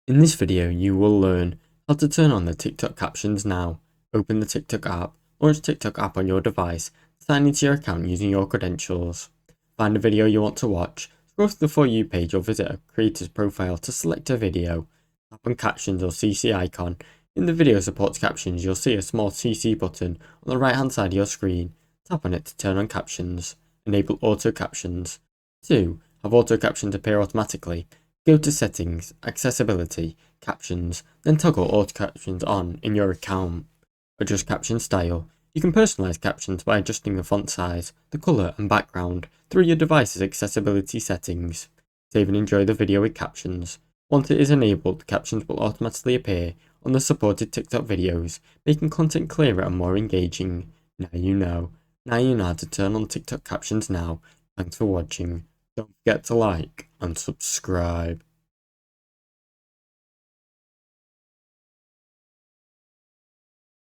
In this video, you will learn how to turn on the TikTok captions now. Open the TikTok app, launch TikTok app on your device, sign into your account using your credentials. Find a video you want to watch, scroll to the For You page or visit a creator's profile to select a video. Tap on Captions or CC icon. In the video supports captions, you'll see a small CC button on the right hand side of your screen. Tap on it to turn on captions. Enable auto captions. 2. Have auto captions appear automatically. Go to Settings, Accessibility, Captions, then toggle Auto Captions on in your account. Adjust caption style. You can personalize captions by adjusting the font size, the color and background through your device's accessibility settings. Save and enjoy the video with captions. Once it is enabled, captions will automatically appear on the supported TikTok videos, making content clearer and more engaging. Now you know. Now you know how to turn on TikTok captions now. Thanks for watching. Don't forget to like and subscribe.